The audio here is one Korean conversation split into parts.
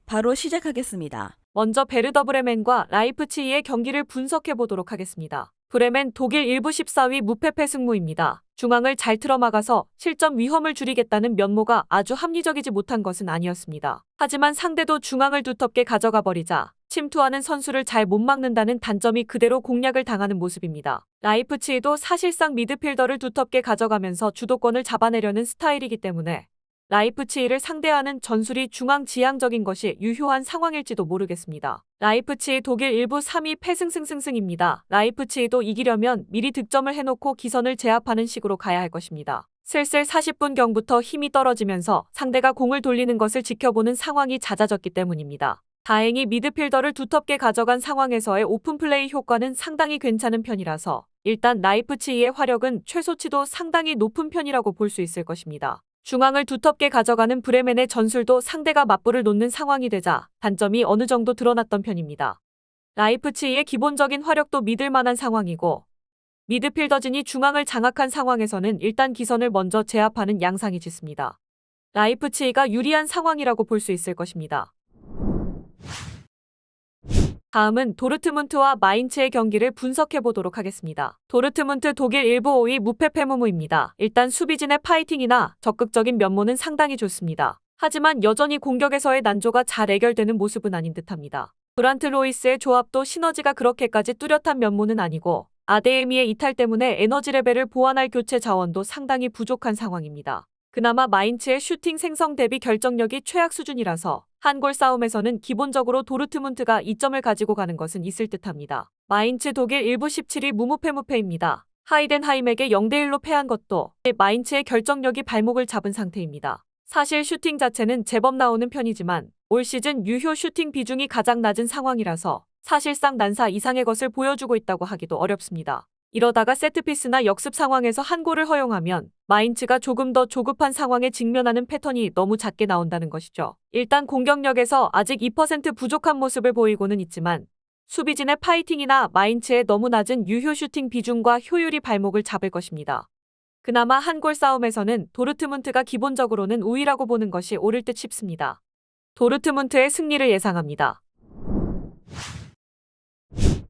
바로 시작하겠습니다. 먼저 베르더 브레멘과 라이프치히의 경기를 분석해 보도록 하겠습니다. 브레멘 독일 1부 14위 무패패 승무입니다. 중앙을 잘 틀어막아서 실점 위험을 줄이겠다는 면모가 아주 합리적이지 못한 것은 아니었습니다. 하지만 상대도 중앙을 두텁게 가져가 버리자 침투하는 선수를 잘 못 막는다는 단점이 그대로 공략을 당하는 모습입니다. 라이프치히도 사실상 미드필더를 두텁게 가져가면서 주도권을 잡아내려는 스타일이기 때문에 라이프치히를 상대하는 전술이 중앙지향적인 것이 유효한 상황일지도 모르겠습니다. 라이프치히 독일 1부 3위 패승승승승입니다. 라이프치히도 이기려면 미리 득점을 해놓고 기선을 제압하는 식으로 가야 할 것입니다. 슬슬 40분경부터 힘이 떨어지면서 상대가 공을 돌리는 것을 지켜보는 상황이 잦아졌기 때문입니다. 다행히 미드필더를 두텁게 가져간 상황에서의 오픈플레이 효과는 상당히 괜찮은 편이라서 일단 라이프치히의 화력은 최소치도 상당히 높은 편이라고 볼 수 있을 것입니다. 중앙을 두텁게 가져가는 브레멘의 전술도 상대가 맞불을 놓는 상황이 되자 단점이 어느 정도 드러났던 편입니다. 라이프치히의 기본적인 화력도 믿을 만한 상황이고 미드필더진이 중앙을 장악한 상황에서는 일단 기선을 먼저 제압하는 양상이 짙습니다. 라이프치히가 유리한 상황이라고 볼 수 있을 것입니다. 다음은 도르트문트와 마인츠의 경기를 분석해 보도록 하겠습니다. 도르트문트 독일 1부 5위 무패패무무입니다. 일단 수비진의 파이팅이나 적극적인 면모는 상당히 좋습니다. 하지만 여전히 공격에서의 난조가 잘 해결되는 모습은 아닌 듯합니다. 브란트 로이스의 조합도 시너지가 그렇게까지 뚜렷한 면모는 아니고 아데에미의 이탈 때문에 에너지 레벨을 보완할 교체 자원도 상당히 부족한 상황입니다. 그나마 마인츠의 슈팅 생성 대비 결정력이 최악 수준이라서 한 골 싸움에서는 기본적으로 도르트문트가 이점을 가지고 가는 것은 있을 듯합니다. 마인츠 독일 1부 17위 무패무패입니다. 하이덴하임에게 0대1로 패한 것도 마인츠의 결정력이 발목을 잡은 상태입니다. 사실 슈팅 자체는 제법 나오는 편이지만 올 시즌 유효 슈팅 비중이 가장 낮은 상황이라서 사실상 난사 이상의 것을 보여주고 있다고 하기도 어렵습니다. 이러다가 세트피스나 역습 상황에서 한 골을 허용하면 마인츠가 조금 더 조급한 상황에 직면하는 패턴이 너무 작게 나온다는 것이죠. 일단 공격력에서 아직 2% 부족한 모습을 보이고는 있지만 수비진의 파이팅이나 마인츠의 너무 낮은 유효 슈팅 비중과 효율이 발목을 잡을 것입니다. 그나마 한 골 싸움에서는 도르트문트가 기본적으로는 우위라고 보는 것이 옳을 듯 싶습니다. 도르트문트의 승리를 예상합니다.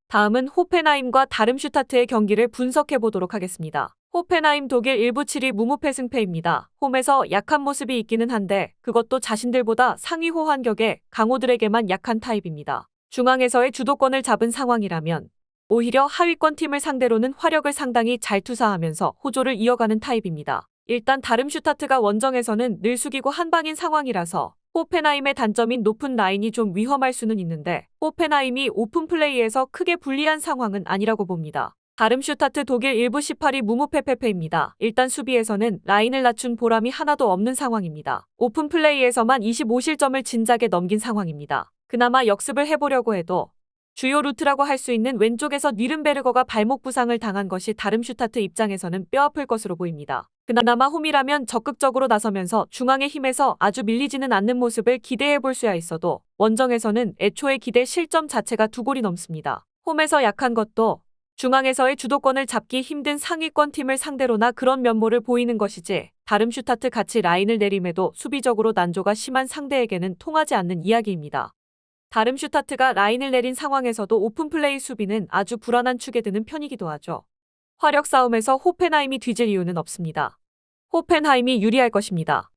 다음은 호펜하임과 다름슈타트의 경기를 분석해 보도록 하겠습니다. 호펜하임 독일 1부 7위 무무패 승패입니다. 홈에서 약한 모습이 있기는 한데 그것도 자신들보다 상위 호환격의 강호들에게만 약한 타입입니다. 중앙에서의 주도권을 잡은 상황이라면 오히려 하위권 팀을 상대로는 화력을 상당히 잘 투사하면서 호조를 이어가는 타입입니다. 일단 다름슈타트가 원정에서는 늘 숙이고 한방인 상황이라서 호펜하임의 단점인 높은 라인이 좀 위험할 수는 있는데 호펜하임이 오픈플레이에서 크게 불리한 상황은 아니라고 봅니다. 다름슈타트 독일 1부 18위 무무패패패입니다. 일단 수비에서는 라인을 낮춘 보람이 하나도 없는 상황입니다. 오픈플레이에서만 25실점을 진작에 넘긴 상황입니다. 그나마 역습을 해보려고 해도 주요 루트라고 할 수 있는 왼쪽에서 뉘른베르거가 발목 부상을 당한 것이 다름슈타트 입장에서는 뼈아플 것으로 보입니다. 그나마 홈이라면 적극적으로 나서면서 중앙의 힘에서 아주 밀리지는 않는 모습을 기대해볼 수야 있어도 원정에서는 애초에 기대 실점 자체가 2골이 넘습니다. 홈에서 약한 것도 중앙에서의 주도권을 잡기 힘든 상위권 팀을 상대로나 그런 면모를 보이는 것이지 다름슈타트 같이 라인을 내림에도 수비적으로 난조가 심한 상대에게는 통하지 않는 이야기입니다. 다름슈타트가 라인을 내린 상황에서도 오픈플레이 수비는 아주 불안한 축에 드는 편이기도 하죠. 화력 싸움에서 호펜하임이 뒤질 이유는 없습니다. 호펜하임이 유리할 것입니다.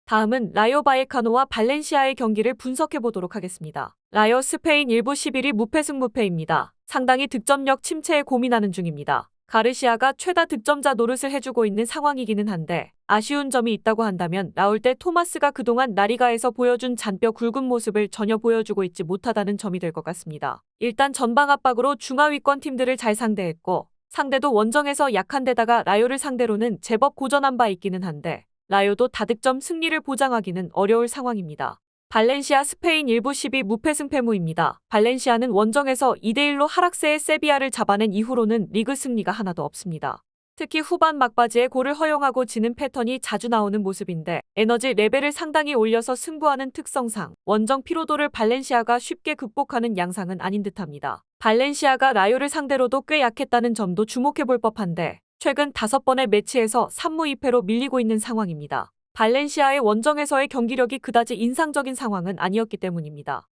다음은 라요 바이에카노와 발렌시아의 경기를 분석해 보도록 하겠습니다. 라요 스페인 1부 11위 무패승무패입니다. 상당히 득점력 침체에 고민하는 중입니다. 가르시아가 최다 득점자 노릇을 해주고 있는 상황이기는 한데 아쉬운 점이 있다고 한다면 나올 때 토마스가 그동안 라리가에서 보여준 잔뼈 굵은 모습을 전혀 보여주고 있지 못하다는 점이 될 것 같습니다. 일단 전방 압박으로 중하위권 팀들을 잘 상대했고 상대도 원정에서 약한 데다가 라요를 상대로는 제법 고전한 바 있기는 한데 라요도 다득점 승리를 보장하기는 어려울 상황입니다. 발렌시아 스페인 1부 10위 무패승패무입니다. 발렌시아는 원정에서 2대1로 하락세의 세비야를 잡아낸 이후로는 리그 승리가 하나도 없습니다. 특히 후반 막바지에 골을 허용하고 지는 패턴이 자주 나오는 모습인데 에너지 레벨을 상당히 올려서 승부하는 특성상 원정 피로도를 발렌시아가 쉽게 극복하는 양상은 아닌 듯합니다. 발렌시아가 라요를 상대로도 꽤 약했다는 점도 주목해볼 법한데 최근 5번의 매치에서 3무 2패로 밀리고 있는 상황입니다. 발렌시아의 원정에서의 경기력이 그다지 인상적인 상황은 아니었기 때문입니다.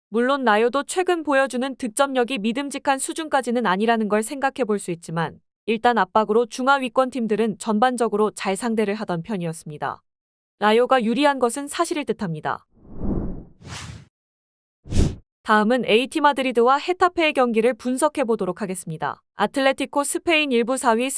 물론 라요도 최근 보여주는 득점력이 믿음직한 수준까지는 아니라는 걸 생각해 볼 수 있지만 일단 압박으로 중하위권 팀들은 전반적으로 잘 상대를 하던 편이었습니다. 라요가 유리한 것은 사실일 듯합니다. 다음은 AT 마드리드와 헤타페의 경기를 분석해 보도록 하겠습니다. 아틀레티코 스페인 1부 4위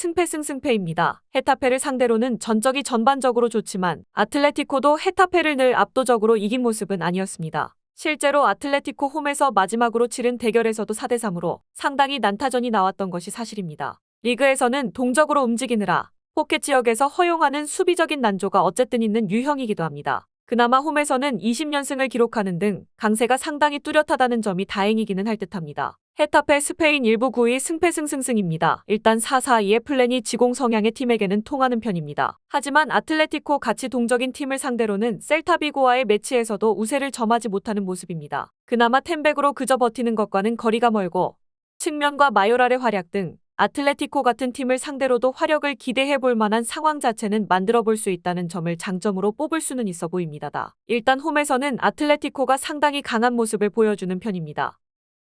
승패입니다. 헤타페를 상대로는 전적이 전반적으로 좋지만 아틀레티코도 헤타페를 늘 압도적으로 이긴 모습은 아니었습니다. 실제로 아틀레티코 홈에서 마지막으로 치른 대결에서도 4대3으로 상당히 난타전이 나왔던 것이 사실입니다. 리그에서는 동적으로 움직이느라 포켓 지역에서 허용하는 수비적인 난조가 어쨌든 있는 유형이기도 합니다. 그나마 홈에서는 20연승을 기록하는 등 강세가 상당히 뚜렷하다는 점이 다행이기는 할 듯합니다. 헤타페 스페인 1부 9위 승패승승입니다. 일단 4-4-2의 플랜이 지공 성향의 팀에게는 통하는 편입니다. 하지만 아틀레티코 같이 동적인 팀을 상대로는 셀타비고와의 매치에서도 우세를 점하지 못하는 모습입니다. 그나마 템백으로 그저 버티는 것과는 거리가 멀고 측면과 마요랄의 활약 등 아틀레티코 같은 팀을 상대로도 화력을 기대해 볼 만한 상황 자체는 만들어 볼 수 있다는 점을 장점으로 뽑을 수는 있어 보입니다. 일단 홈에서는 아틀레티코가 상당히 강한 모습을 보여주는 편입니다.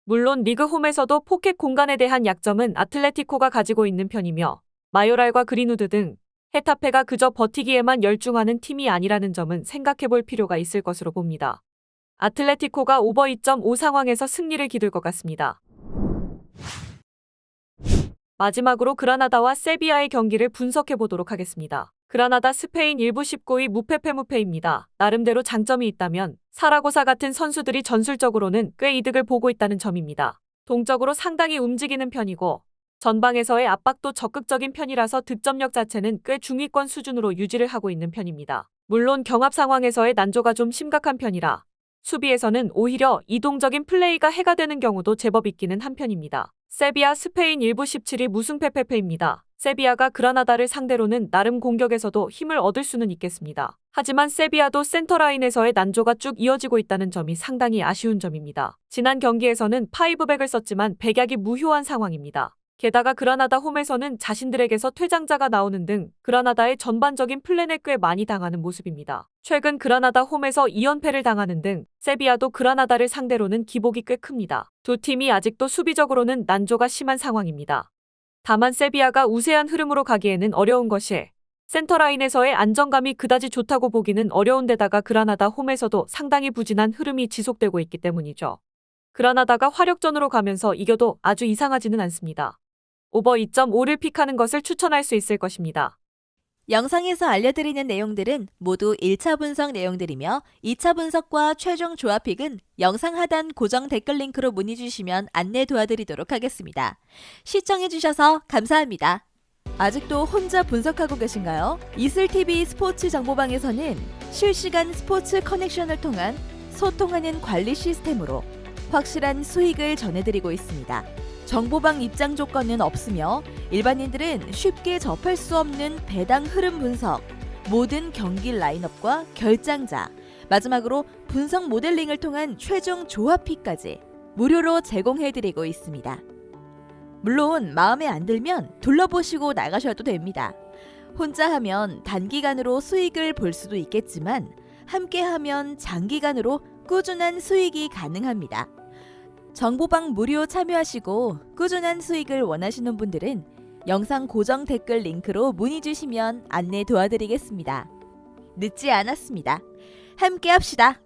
물론 리그 홈에서도 포켓 공간에 대한 약점은 아틀레티코가 가지고 있는 편이며 마요랄과 그린우드 등 헤타페가 그저 버티기에만 열중하는 팀이 아니라는 점은 생각해 볼 필요가 있을 것으로 봅니다. 아틀레티코가 오버 2.5 상황에서 승리를 기둘 것 같습니다. 마지막으로 그라나다와 세비야의 경기를 분석해 보도록 하겠습니다. 그라나다 스페인 1부 19위 무패입니다. 나름대로 장점이 있다면 사라고사 같은 선수들이 전술적으로는 꽤 이득을 보고 있다는 점입니다. 동적으로 상당히 움직이는 편이고 전방에서의 압박도 적극적인 편이라서 득점력 자체는 꽤 중위권 수준으로 유지를 하고 있는 편입니다. 물론 경합 상황에서의 난조가 좀 심각한 편이라 수비에서는 오히려 이동적인 플레이가 해가 되는 경우도 제법 있기는 한 편입니다. 세비야 스페인 1부 17위 무승패입니다. 세비야가 그라나다를 상대로는 나름 공격에서도 힘을 얻을 수는 있겠습니다. 하지만 세비야도 센터라인에서의 난조가 쭉 이어지고 있다는 점이 상당히 아쉬운 점입니다. 지난 경기에서는 파이브백을 썼지만 백약이 무효한 상황입니다. 게다가 그라나다 홈에서는 자신들에게서 퇴장자가 나오는 등 그라나다의 전반적인 플랜에 꽤 많이 당하는 모습입니다. 최근 그라나다 홈에서 2연패를 당하는 등 세비야도 그라나다를 상대로는 기복이 꽤 큽니다. 두 팀이 아직도 수비적으로는 난조가 심한 상황입니다. 다만 세비야가 우세한 흐름으로 가기에는 어려운 것이 센터라인에서의 안정감이 그다지 좋다고 보기는 어려운 데다가 그라나다 홈에서도 상당히 부진한 흐름이 지속되고 있기 때문이죠. 그라나다가 화력전으로 가면서 이겨도 아주 이상하지는 않습니다. 오버 2.5를 픽하는 것을 추천할 수 있을 것입니다. 영상에서 알려드리는 내용들은 모두 1차 분석 내용들이며 2차 분석과 최종 조합픽은 영상 하단 고정 댓글 링크로 문의 주시면 안내 도와드리도록 하겠습니다. 시청해주셔서 감사합니다. 아직도 혼자 분석하고 계신가요? 이슬TV 스포츠 정보방에서는 실시간 스포츠 커넥션을 통한 소통하는 관리 시스템으로 확실한 수익을 전해드리고 있습니다. 정보방 입장 조건은 없으며 일반인들은 쉽게 접할 수 없는 배당 흐름 분석, 모든 경기 라인업과 결장자, 마지막으로 분석 모델링을 통한 최종 조합픽까지 무료로 제공해드리고 있습니다. 물론 마음에 안 들면 둘러보시고 나가셔도 됩니다. 혼자 하면 단기간으로 수익을 볼 수도 있겠지만 함께하면 장기간으로 꾸준한 수익이 가능합니다. 정보방 무료 참여하시고 꾸준한 수익을 원하시는 분들은 영상 고정 댓글 링크로 문의 주시면 안내 도와드리겠습니다. 늦지 않았습니다. 함께 합시다.